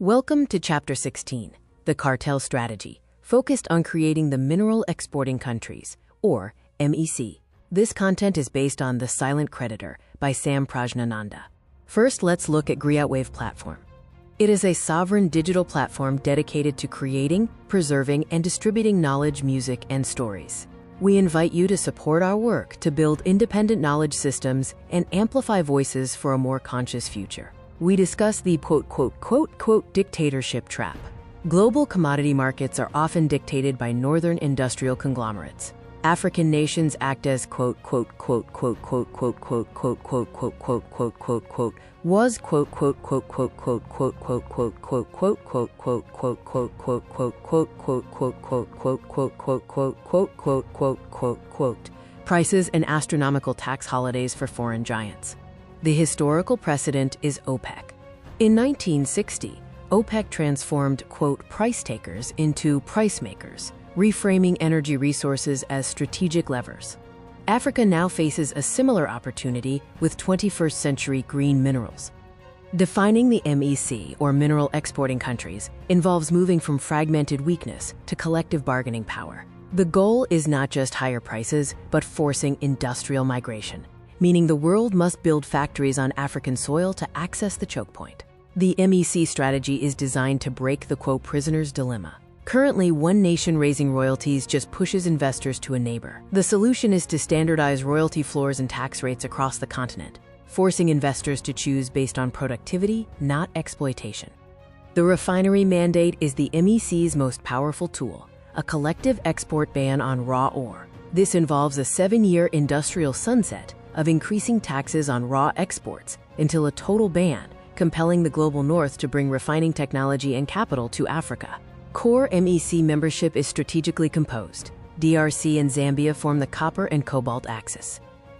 Welcome to Chapter 16, the Cartel Strategy, focused on creating the Mineral Exporting Countries, or MEC. This content is based on The Silent Creditor by Sam Prajnananda. First, let's look at GriotWave Platform. It is a sovereign digital platform dedicated to creating, preserving, and distributing knowledge, music, and stories. We invite you to support our work to build independent knowledge systems and amplify voices for a more conscious future. We discuss the dictatorship trap. Global commodity markets are often dictated by northern industrial conglomerates. African nations act as prices and astronomical tax holidays for foreign giants. The historical precedent is OPEC. In 1960, OPEC transformed, price takers into price makers, reframing energy resources as strategic levers. Africa now faces a similar opportunity with 21st century green minerals. Defining the MEC, or Mineral Exporting Countries, involves moving from fragmented weakness to collective bargaining power. The goal is not just higher prices, but forcing industrial migration, meaning the world must build factories on African soil to access the choke point. The MEC strategy is designed to break the prisoner's dilemma. Currently, one nation raising royalties just pushes investors to a neighbor. The solution is to standardize royalty floors and tax rates across the continent, forcing investors to choose based on productivity, not exploitation. The refinery mandate is the MEC's most powerful tool, a collective export ban on raw ore. This involves a 7-year industrial sunset of increasing taxes on raw exports until a total ban, compelling the global north to bring refining technology and capital to Africa. Core MEC membership is strategically composed. DRC and Zambia form the copper and cobalt axis.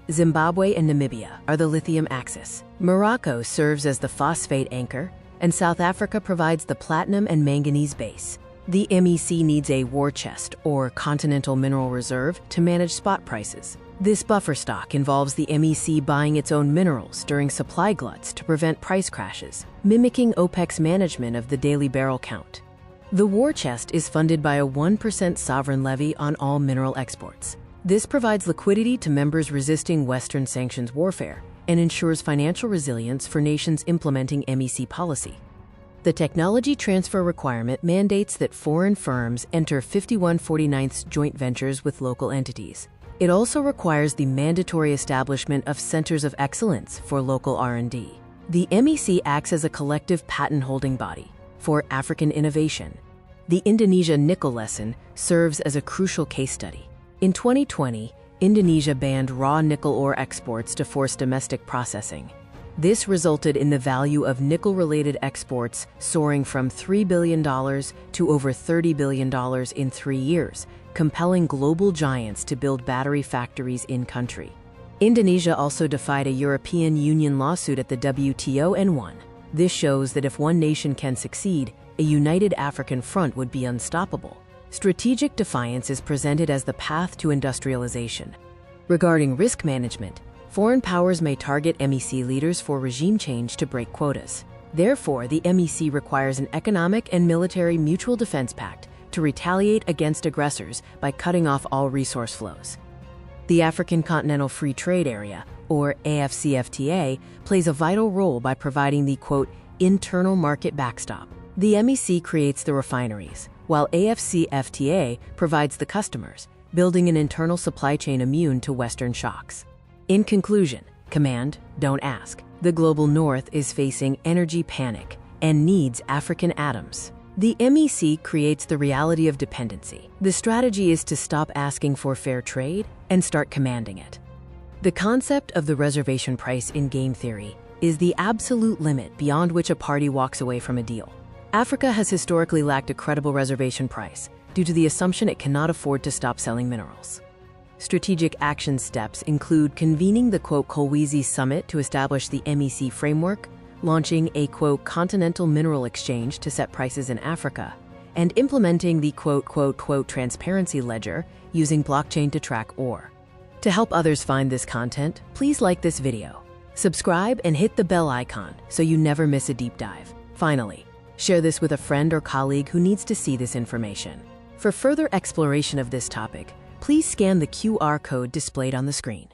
Zimbabwe and Namibia are the lithium axis. Morocco serves as the phosphate anchor, and South Africa provides the platinum and manganese base. The MEC needs a war chest, or continental mineral reserve, to manage spot prices. This buffer stock involves the MEC buying its own minerals during supply gluts to prevent price crashes, mimicking OPEC's management of the daily barrel count. The war chest is funded by a 1% sovereign levy on all mineral exports. This provides liquidity to members resisting Western sanctions warfare and ensures financial resilience for nations implementing MEC policy. The technology transfer requirement mandates that foreign firms enter 51/49 joint ventures with local entities. It also requires the mandatory establishment of centers of excellence for local R&D. The MEC acts as a collective patent-holding body for African innovation. The Indonesia nickel lesson serves as a crucial case study. In 2020, Indonesia banned raw nickel ore exports to force domestic processing. This resulted in the value of nickel-related exports soaring from $3 billion to over $30 billion in 3 years, compelling global giants to build battery factories in-country. Indonesia also defied a European Union lawsuit at the WTO and won. This shows that if one nation can succeed, a united African front would be unstoppable. Strategic defiance is presented as the path to industrialization. Regarding risk management, foreign powers may target MEC leaders for regime change to break quotas. Therefore, the MEC requires an economic and military mutual defense pact to retaliate against aggressors by cutting off all resource flows. The African Continental Free Trade Area, or AFCFTA, plays a vital role by providing the, internal market backstop. The MEC creates the refineries, while AFCFTA provides the customers, building an internal supply chain immune to Western shocks. In conclusion, command, don't ask. The global north is facing energy panic and needs African atoms. The MEC creates the reality of dependency. The strategy is to stop asking for fair trade and start commanding it. The concept of the reservation price in game theory is the absolute limit beyond which a party walks away from a deal. Africa has historically lacked a credible reservation price due to the assumption it cannot afford to stop selling minerals. Strategic action steps include convening the Kolwezi Summit to establish the MEC framework, launching a continental mineral exchange to set prices in Africa, and implementing the transparency ledger using blockchain to track ore. To help others find this content, please like this video, subscribe, and hit the bell icon so you never miss a deep dive. Finally, Share this with a friend or colleague who needs to see this information. For further exploration of this topic, please scan the QR code displayed on the screen.